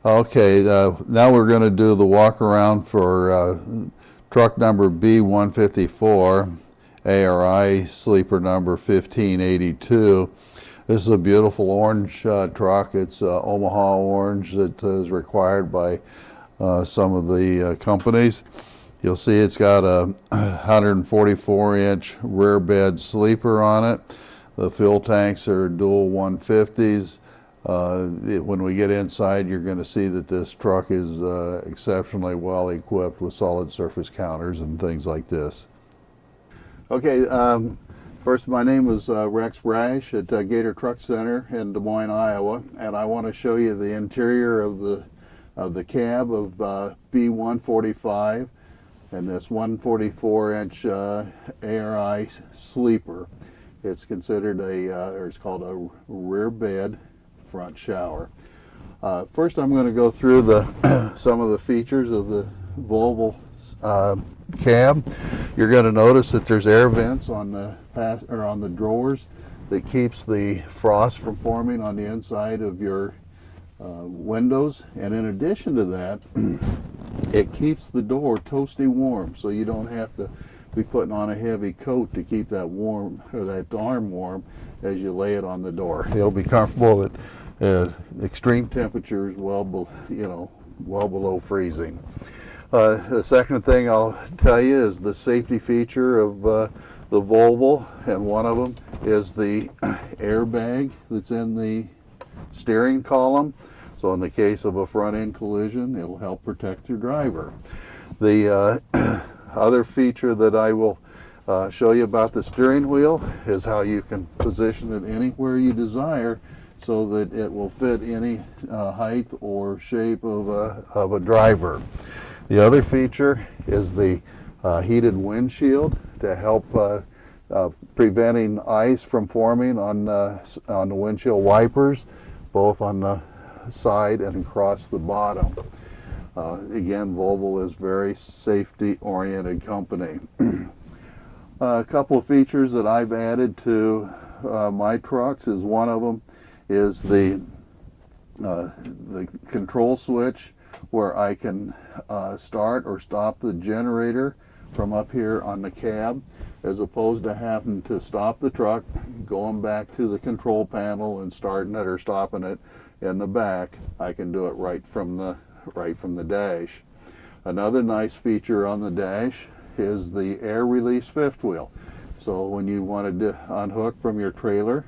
Okay, now we're going to do the walk around for truck number B154, ARI sleeper number 1582. This is a beautiful orange truck. It's Omaha orange that is required by some of the companies. You'll see it's got a 144-inch rear bed sleeper on it. The fuel tanks are dual 150s. When we get inside, you're going to see that this truck is exceptionally well equipped with solid surface counters and things like this. Okay, first, my name is Rex Brash at Gator Truck Center in Des Moines, Iowa, and I want to show you the interior of the cab of B145 and this 144-inch ARI sleeper. It's considered or it's called a rear bed front shower. First, I'm going to go through some of the features of the Volvo cab. You're going to notice that there's air vents on the drawers that keeps the frost from forming on the inside of your windows, and in addition to that, it keeps the door toasty warm, so you don't have to be putting on a heavy coat to keep that warm, or that arm warm, as you lay it on the door. It'll be comfortable at extreme temperatures, well below freezing. The second thing I'll tell you is the safety feature of the Volvo, and one of them is the airbag that's in the steering column. So in the case of a front end collision, it'll help protect your driver. The other feature that I will show you about the steering wheel is how you can position it anywhere you desire so that it will fit any height or shape of a driver. The other feature is the heated windshield to help preventing ice from forming on the windshield wipers, both on the side and across the bottom. Again, Volvo is very safety-oriented company. A couple of features that I've added to my trucks is one of them is the control switch, where I can start or stop the generator from up here on the cab, as opposed to having to stop the truck, going back to the control panel and starting it or stopping it in the back. I can do it right from the dash. Another nice feature on the dash is the air release fifth wheel. So when you want to unhook from your trailer,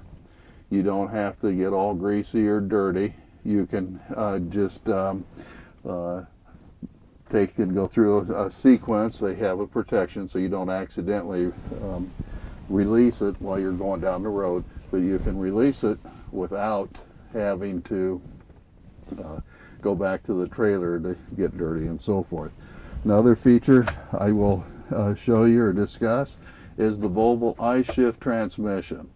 you don't have to get all greasy or dirty. You can just take and go through a sequence. They have a protection so you don't accidentally release it while you're going down the road, but you can release it without having to go back to the trailer to get dirty and so forth. Another feature I will show you or discuss is the Volvo I-Shift transmission.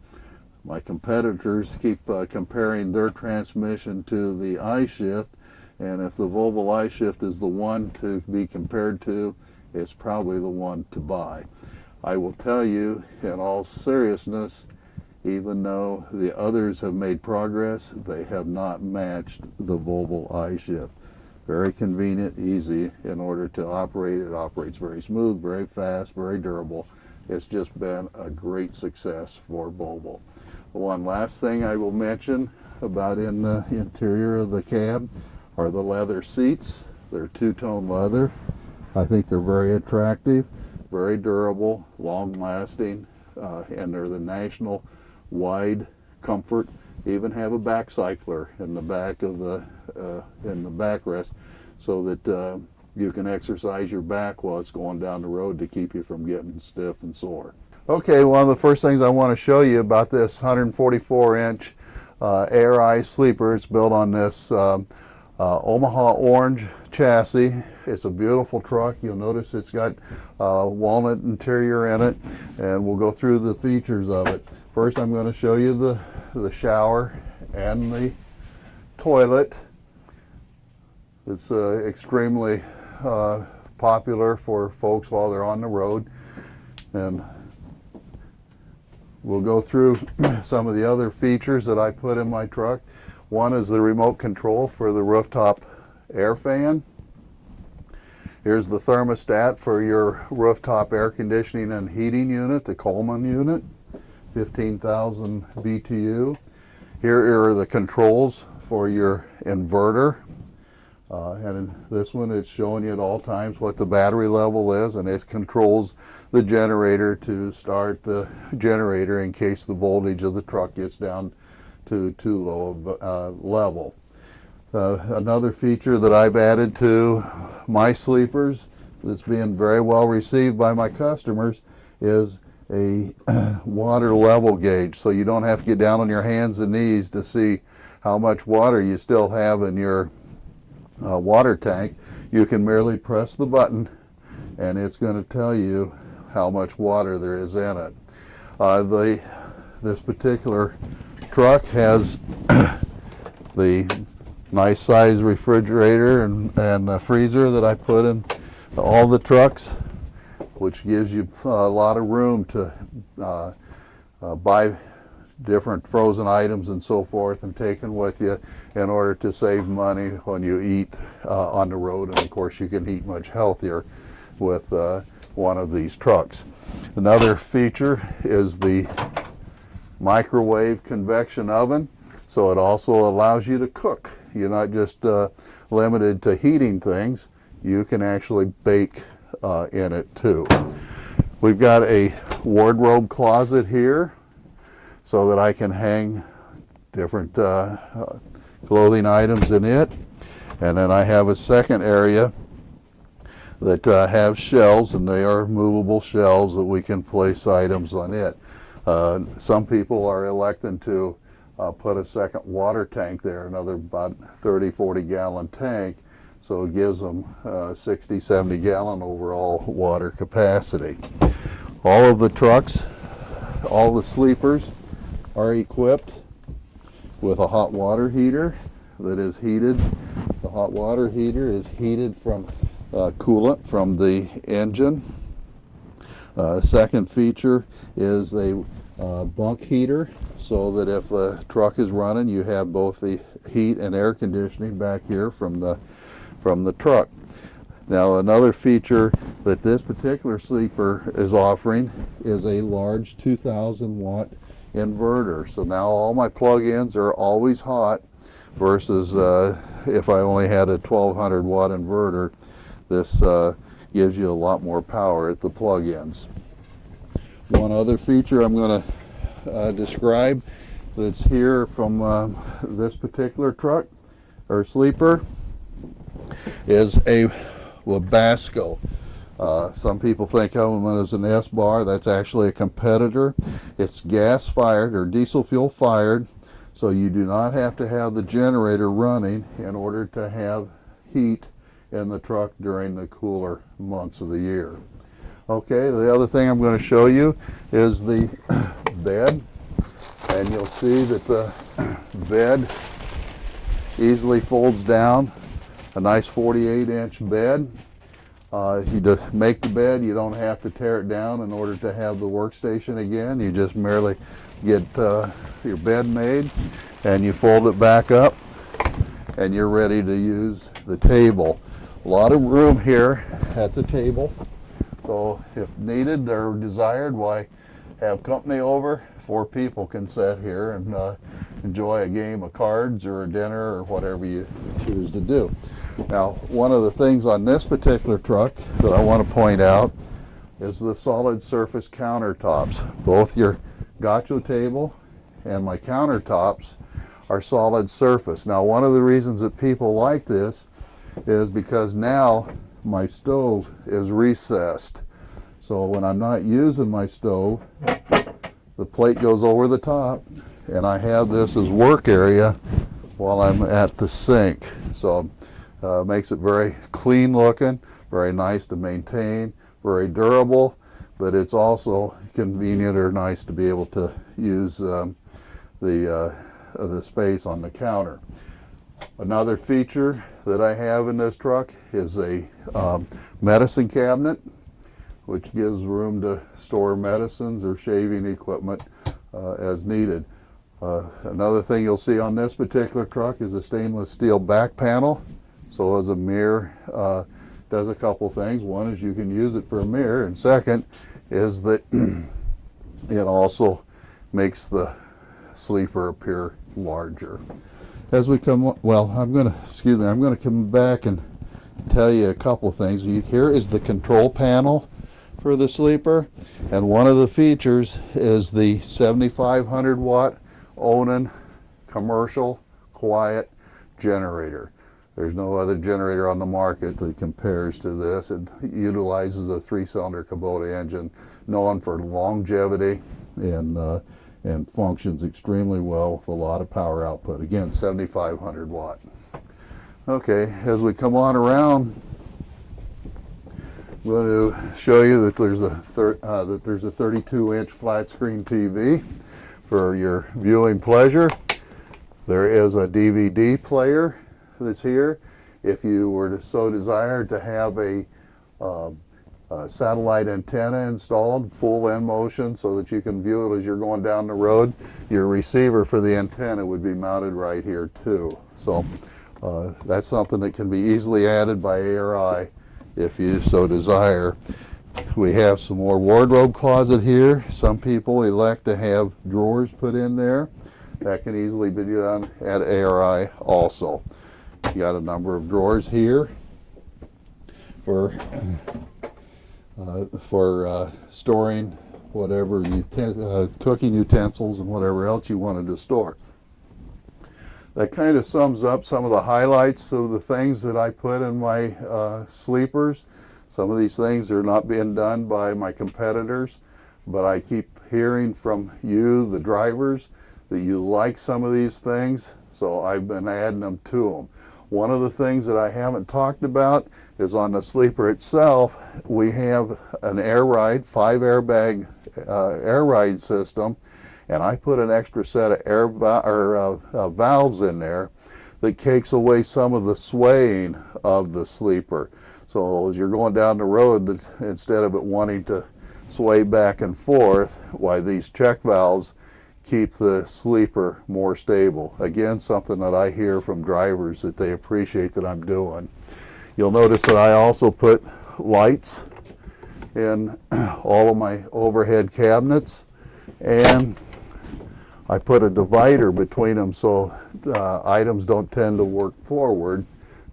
My competitors keep comparing their transmission to the I-Shift, and if the Volvo I-Shift is the one to be compared to, it's probably the one to buy. I will tell you in all seriousness, even though the others have made progress, they have not matched the Volvo I-Shift. Very convenient, easy in order to operate. It operates very smooth, very fast, very durable. It's just been a great success for Volvo. One last thing I will mention about in the interior of the cab are the leather seats. They're two-tone leather. I think they're very attractive, very durable, long-lasting, and they're the national wide comfort. Even have a back cycler in the back of the backrest, so that you can exercise your back while it's going down the road to keep you from getting stiff and sore. Okay, one of the first things I want to show you about this 144-inch ARI sleeper. It's built on this Omaha orange chassis. It's a beautiful truck. You'll notice it's got walnut interior in it, and we'll go through the features of it. First, I'm going to show you the shower and the toilet. It's extremely popular for folks while they're on the road, and we'll go through some of the other features that I put in my truck. One is the remote control for the rooftop air fan. Here's the thermostat for your rooftop air conditioning and heating unit, the Coleman unit, 15,000 BTU. Here are the controls for your inverter. And in this one, it's showing you at all times what the battery level is, and it controls the generator to start the generator in case the voltage of the truck gets down to too low of level. Another feature that I've added to my sleepers that's being very well received by my customers is a water level gauge, so you don't have to get down on your hands and knees to see how much water you still have in your water tank. You can merely press the button and it's going to tell you how much water there is in it. This particular truck has the nice size refrigerator and freezer that I put in all the trucks, which gives you a lot of room to buy different frozen items and so forth and take them with you in order to save money when you eat on the road. And of course you can eat much healthier with one of these trucks. Another feature is the microwave convection oven, so it also allows you to cook. You're not just limited to heating things, you can actually bake in it too. We've got a wardrobe closet here so that I can hang different clothing items in it. And then I have a second area that have shelves, and they are movable shelves that we can place items on it. Some people are electing to put a second water tank there, another about 30-40 gallon tank, so it gives them 60-70 gallon overall water capacity. All of the trucks, all the sleepers are equipped with a hot water heater that is heated. The hot water heater is heated from coolant from the engine. Second feature is a bunk heater, so that if the truck is running, you have both the heat and air conditioning back here from the truck. Now another feature that this particular sleeper is offering is a large 2,000 watt inverter. So now all my plug-ins are always hot versus if I only had a 1,200 watt inverter. This gives you a lot more power at the plug-ins. One other feature I'm going to describe that's here from this particular truck or sleeper is a Webasto. Some people think of them as an S-bar. That's actually a competitor. It's gas fired or diesel fuel fired, so you do not have to have the generator running in order to have heat in the truck during the cooler months of the year. Okay, the other thing I'm going to show you is the bed, and you'll see that the bed easily folds down. A nice 48-inch bed. You make the bed, you don't have to tear it down in order to have the workstation again. You just merely get your bed made and you fold it back up and you're ready to use the table. A lot of room here at the table, so if needed or desired, why, have company over, 4 people can sit here and enjoy a game of cards or a dinner or whatever you choose to do. Now, one of the things on this particular truck that I want to point out is the solid surface countertops. Both your gacho table and my countertops are solid surface. Now, one of the reasons that people like this is because now my stove is recessed. So when I'm not using my stove, the plate goes over the top and I have this as work area while I'm at the sink. So makes it very clean looking, very nice to maintain, very durable, but it's also convenient or nice to be able to use the space on the counter. Another feature that I have in this truck is a medicine cabinet, which gives room to store medicines or shaving equipment as needed. Another thing you'll see on this particular truck is a stainless steel back panel. So as a mirror, does a couple things. One is you can use it for a mirror, and second is that it also makes the sleeper appear larger. As we come, well, I'm going to come back and tell you a couple things. Here is the control panel for the sleeper, and one of the features is the 7,500 watt Onan commercial quiet generator. There's no other generator on the market that compares to this. It utilizes a 3-cylinder Kubota engine, known for longevity and functions extremely well with a lot of power output. Again, 7,500 watt. Okay, as we come on around, I'm going to show you that there's a 32-inch flat screen TV for your viewing pleasure. There is a DVD player that's here. If you were to so desire to have a satellite antenna installed, full end motion, so that you can view it as you're going down the road, your receiver for the antenna would be mounted right here too. So that's something that can be easily added by ARI if you so desire. We have some more wardrobe closet here. Some people elect to have drawers put in there. That can easily be done at ARI also. You got a number of drawers here for storing whatever cooking utensils and whatever else you wanted to store. That kind of sums up some of the highlights of the things that I put in my sleepers. Some of these things are not being done by my competitors, but I keep hearing from you, the drivers, that you like some of these things, so I've been adding them to them. One of the things that I haven't talked about is on the sleeper itself, we have an air ride, 5-airbag air ride system, and I put an extra set of air valves in there that takes away some of the swaying of the sleeper. So as you're going down the road, instead of it wanting to sway back and forth, why these check valves keep the sleeper more stable. Again, something that I hear from drivers that they appreciate that I'm doing. You'll notice that I also put lights in all of my overhead cabinets, and I put a divider between them so items don't tend to work forward.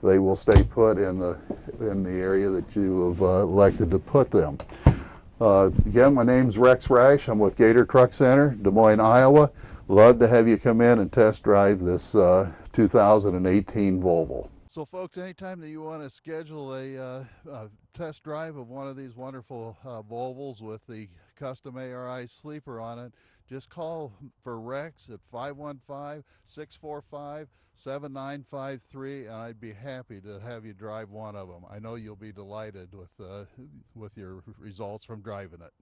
They will stay put in the area that you have elected to put them. Again, my name's Rex Rash. I'm with Gator Truck Center, Des Moines, Iowa. Love to have you come in and test drive this 2018 Volvo. So folks, anytime that you want to schedule a test drive of one of these wonderful Volvos with the custom ARI sleeper on it, just call for Rex at 515-645-7953, and I'd be happy to have you drive one of them. I know you'll be delighted with your results from driving it.